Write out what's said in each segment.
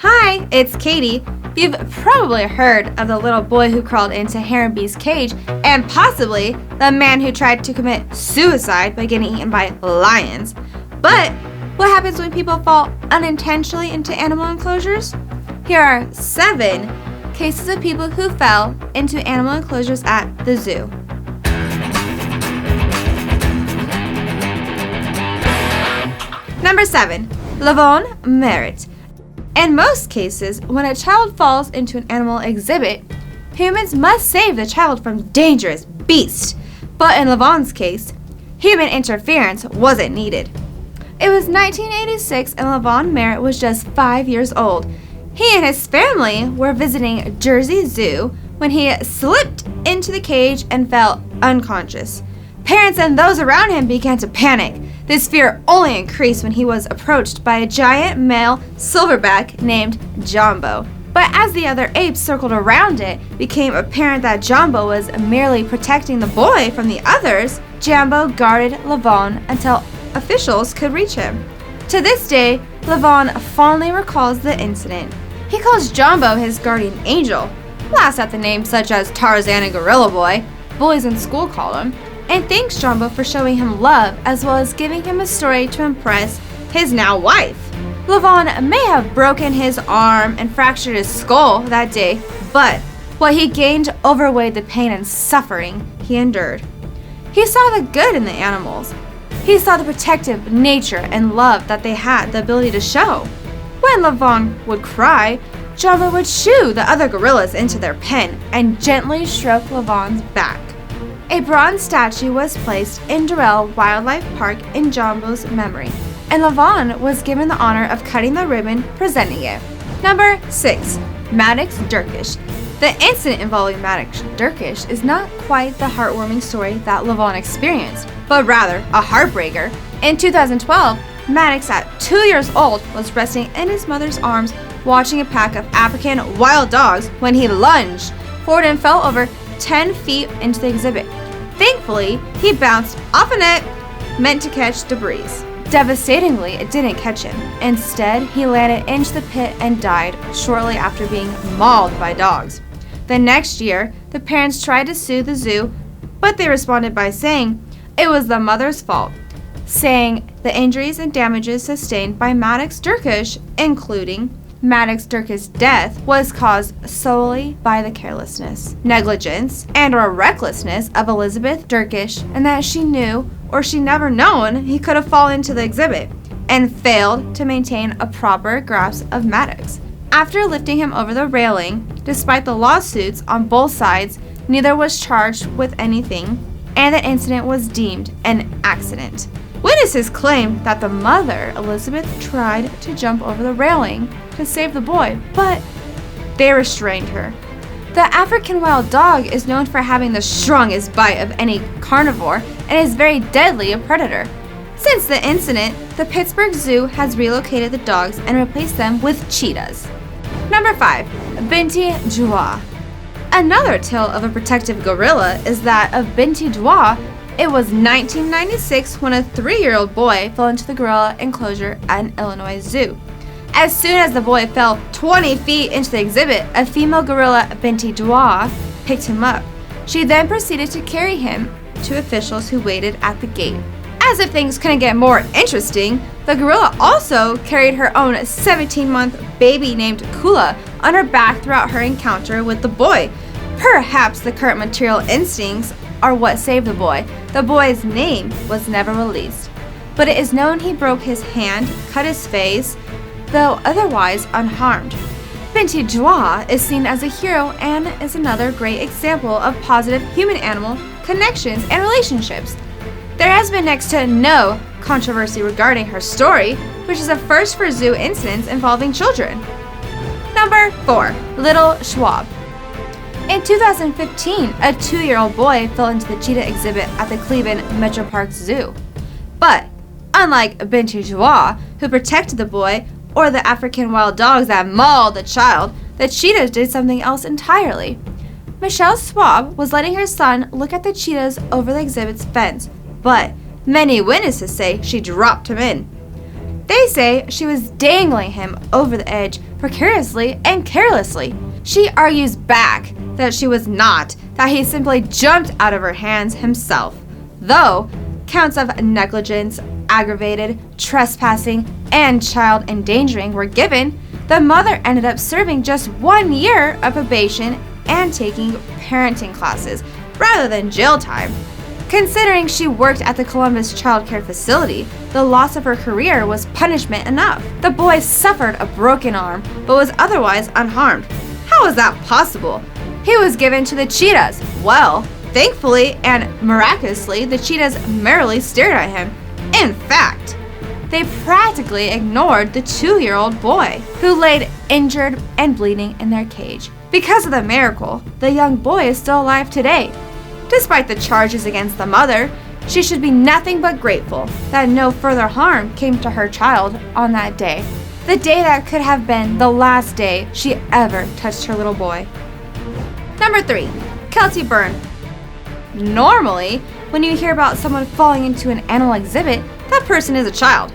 Hi, it's Katie. You've probably heard of the little boy who crawled into Harambee's cage and possibly the man who tried to commit suicide by getting eaten by lions. But what happens when people fall unintentionally into animal enclosures? Here are 7 cases of people who fell into animal enclosures at the zoo. Number 7. Levan Merritt. In most cases, when a child falls into an animal exhibit, humans must save the child from dangerous beasts. But in Levan's case, human interference wasn't needed. It was 1986 and Levan Merritt was just 5 years old. He and his family were visiting Jersey Zoo when he slipped into the cage and fell unconscious. Parents and those around him began to panic. This fear only increased when he was approached by a giant male silverback named Jambo. But as the other apes circled around it, it became apparent that Jambo was merely protecting the boy from the others. Jambo guarded Levan until officials could reach him. To this day, Levan fondly recalls the incident. He calls Jambo his guardian angel, laughs at the names such as Tarzan and Gorilla Boy, boys in school call him, and thanks Jambo for showing him love as well as giving him a story to impress his now wife. Levan may have broken his arm and fractured his skull that day, but what he gained outweighed the pain and suffering he endured. He saw the good in the animals. He saw the protective nature and love that they had the ability to show. When Levan would cry, Jambo would shoo the other gorillas into their pen and gently stroke Levan's back. A bronze statue was placed in Durrell Wildlife Park in Jambo's memory, and Levan was given the honor of cutting the ribbon presenting it. Number 6. MADDOX DERKOSH. The incident involving MADDOX DERKOSH is not quite the heartwarming story that Levan experienced, but rather a heartbreaker. In 2012, MADDOX, at 2 years old, was resting in his mother's arms watching a pack of African wild dogs when he lunged forward and fell over 10 feet into the exhibit. Thankfully, he bounced off a net meant to catch debris. Devastatingly, it didn't catch him. Instead, he landed into the pit and died shortly after being mauled by dogs. The next year, the parents tried to sue the zoo, but they responded by saying it was the mother's fault, saying the injuries and damages sustained by MADDOX DERKOSH, including MADDOX DERKOSH's death, was caused solely by the carelessness, negligence, and/or recklessness of Elizabeth DERKOSH, and that she knew or she never known he could have fallen into the exhibit and failed to maintain a proper grasp of MADDOX. After lifting him over the railing, despite the lawsuits on both sides, neither was charged with anything, and the incident was deemed an accident. Witnesses claimed that the mother, Elizabeth, tried to jump over the railing to save the boy, but they restrained her. The African wild dog is known for having the strongest bite of any carnivore and is very deadly a predator. Since the incident, the Pittsburgh Zoo has relocated the dogs and replaced them with cheetahs. Number 5. BINTI JUA'S. Another tale of a protective gorilla is that of BINTI JUA'S. It was 1996 when a 3-year-old boy fell into the gorilla enclosure at an Illinois zoo. As soon as the boy fell 20 feet into the exhibit, a female gorilla, BINTI JUA'S, picked him up. She then proceeded to carry him to officials who waited at the gate. As if things couldn't get more interesting, the gorilla also carried her own 17-month baby named Kula on her back throughout her encounter with the boy. Perhaps the current material instincts are what saved the boy. The boy's name was never released, but it is known he broke his hand, cut his face, though otherwise unharmed. BINTI JUA'S is seen as a hero and is another great example of positive human-animal connections and relationships. There has been next to no controversy regarding her story, which is a first for zoo incidents involving children. Number 4. Little SCHWAB. In 2015, a 2-year-old boy fell into the cheetah exhibit at the Cleveland Metro Park Zoo. But unlike BINTI JUA'S, who protected the boy, or the African wild dogs that mauled the child, the cheetahs did something else entirely. Michelle SCHWAB was letting her son look at the cheetahs over the exhibit's fence, but many witnesses say she dropped him in. They say she was dangling him over the edge precariously and carelessly. She argues back that she was not, that he simply jumped out of her hands himself. Though counts of negligence, aggravated, trespassing, and child endangering were given, the mother ended up serving just 1 year of probation and taking parenting classes rather than jail time. Considering she worked at the Columbus Child Care Facility, the loss of her career was punishment enough. The boy suffered a broken arm, but was otherwise unharmed. How was that possible? He was given to the cheetahs. Well, thankfully and miraculously, the cheetahs merrily stared at him. In fact, they practically ignored the 2-year-old boy, who laid injured and bleeding in their cage. Because of the miracle, the young boy is still alive today. Despite the charges against the mother, she should be nothing but grateful that no further harm came to her child on that day. The day that could have been the last day she ever touched her little boy. Number 3. KELTIE BYRNE. Normally, when you hear about someone falling into an animal exhibit, that person is a child.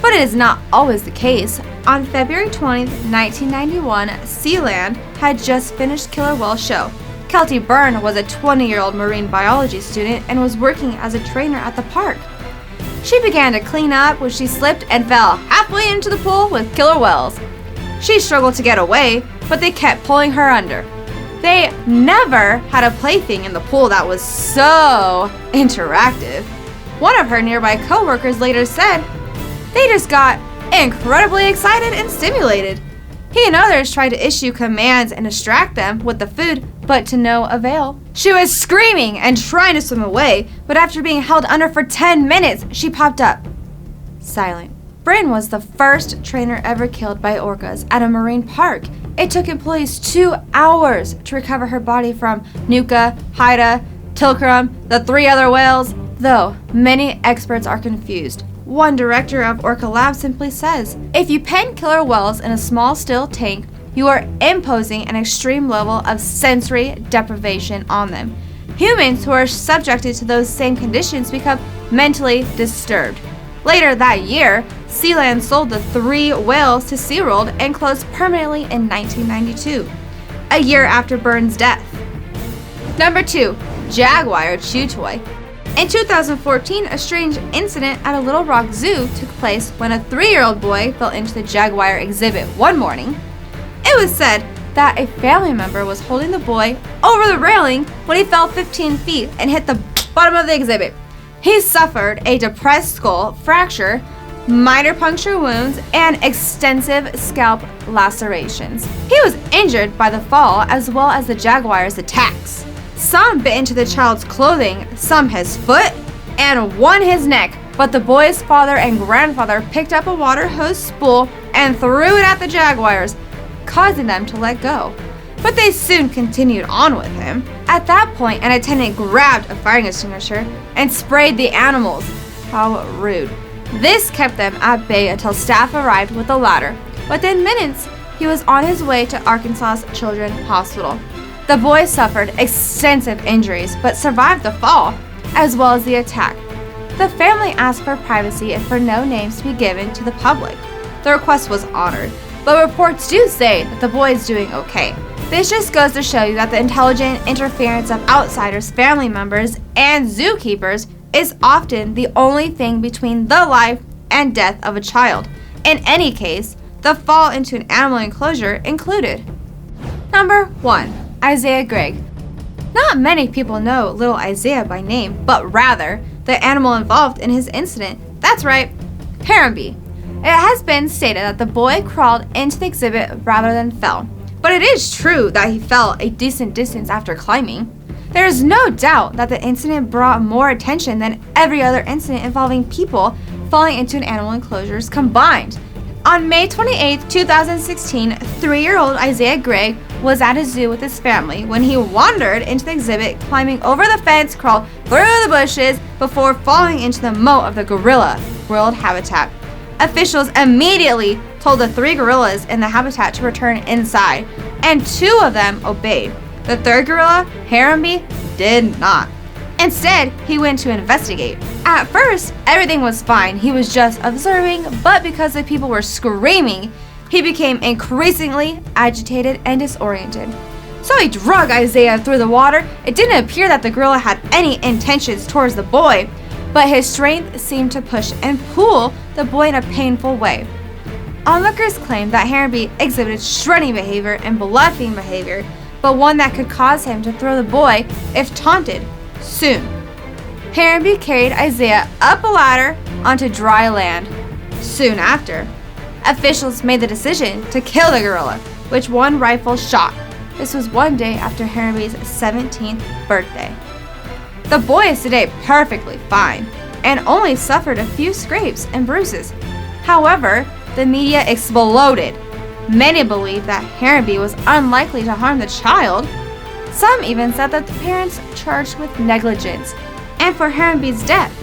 But it is not always the case. On February 20, 1991, Sealand had just finished Killer Whale show. KELTIE BYRNE was a 20-year-old marine biology student and was working as a trainer at the park. She began to clean up when she slipped and fell halfway into the pool with killer whales. She struggled to get away, but they kept pulling her under. They never had a plaything in the pool that was so interactive. One of her nearby co-workers later said, "They just got incredibly excited and stimulated." He and others tried to issue commands and distract them with the food, but to no avail. She was screaming and trying to swim away, but after being held under for 10 minutes, she popped up, silent. BYRNE was the first trainer ever killed by orcas at a marine park. It took employees 2 hours to recover her body from Nuka, Haida, Tilcrum, the 3 other whales. Though many experts are confused. One director of Orca Lab simply says, "If you pen killer whales in a small still tank, you are imposing an extreme level of sensory deprivation on them. Humans who are subjected to those same conditions become mentally disturbed." Later that year, Sealand sold the 3 whales to SeaWorld and closed permanently in 1992, a year after BYRNE's death. Number 2. Jaguar chew toy. In 2014, a strange incident at a Little Rock Zoo took place when a 3-year-old boy fell into the Jaguar exhibit one morning. It was said that a family member was holding the boy over the railing when he fell 15 feet and hit the bottom of the exhibit. He suffered a depressed skull fracture, minor puncture wounds, and extensive scalp lacerations. He was injured by the fall as well as the Jaguar's attacks. Some bit into the child's clothing, some his foot, and one his neck, but the boy's father and grandfather picked up a water hose spool and threw it at the Jaguars, causing them to let go. But they soon continued on with him. At that point, an attendant grabbed a fire extinguisher and sprayed the animals. How rude. This kept them at bay until staff arrived with the ladder. Within minutes, he was on his way to Arkansas Children's Hospital. The boy suffered extensive injuries but survived the fall, as well as the attack. The family asked for privacy and for no names to be given to the public. The request was honored, but reports do say that the boy is doing okay. This just goes to show you that the intelligent interference of outsiders, family members, and zookeepers is often the only thing between the life and death of a child. In any case, the fall into an animal enclosure included. Number 1. ISIAH GREGG. Not many people know little ISIAH by name, but rather the animal involved in his incident. That's right, Parambi. It has been stated that the boy crawled into the exhibit rather than fell, but it is true that he fell a decent distance after climbing. There is no doubt that the incident brought more attention than every other incident involving people falling into an animal enclosures combined. On May 28, 2016, 3-year-old ISIAH GREGG was at a zoo with his family when he wandered into the exhibit, climbing over the fence, crawled through the bushes before falling into the moat of the gorilla world habitat. Officials immediately told the 3 gorillas in the habitat to return inside, and 2 of them obeyed. The 3rd gorilla, Harambe, did not. Instead, he went to investigate. At first, everything was fine. He was just observing, but because the people were screaming, he became increasingly agitated and disoriented. So he dragged Isaiah through the water. It didn't appear that the gorilla had any intentions towards the boy, but his strength seemed to push and pull the boy in a painful way. Onlookers claimed that Harambe exhibited shredding behavior and bluffing behavior, but one that could cause him to throw the boy if taunted soon. Harambe carried Isaiah up a ladder onto dry land. Soon after, officials made the decision to kill the gorilla, with one rifle shot. This was one day after Harambe's 17th birthday. The boy is today perfectly fine and only suffered a few scrapes and bruises. However, the media exploded. Many believed that Harambe was unlikely to harm the child. Some even said that the parents charged with negligence and for Harambe's death.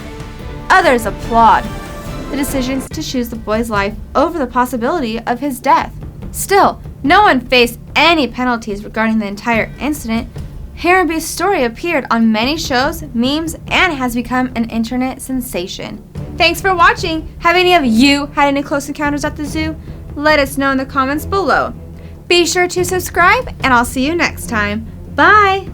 Others applaud the decisions to choose the boy's life over the possibility of his death. Still, no one faced any penalties regarding the entire incident. Harambe's story appeared on many shows, memes, and has become an internet sensation. Thanks for watching. Have any of you had any close encounters at the zoo? Let us know in the comments below. Be sure to subscribe, and I'll see you next time. Bye!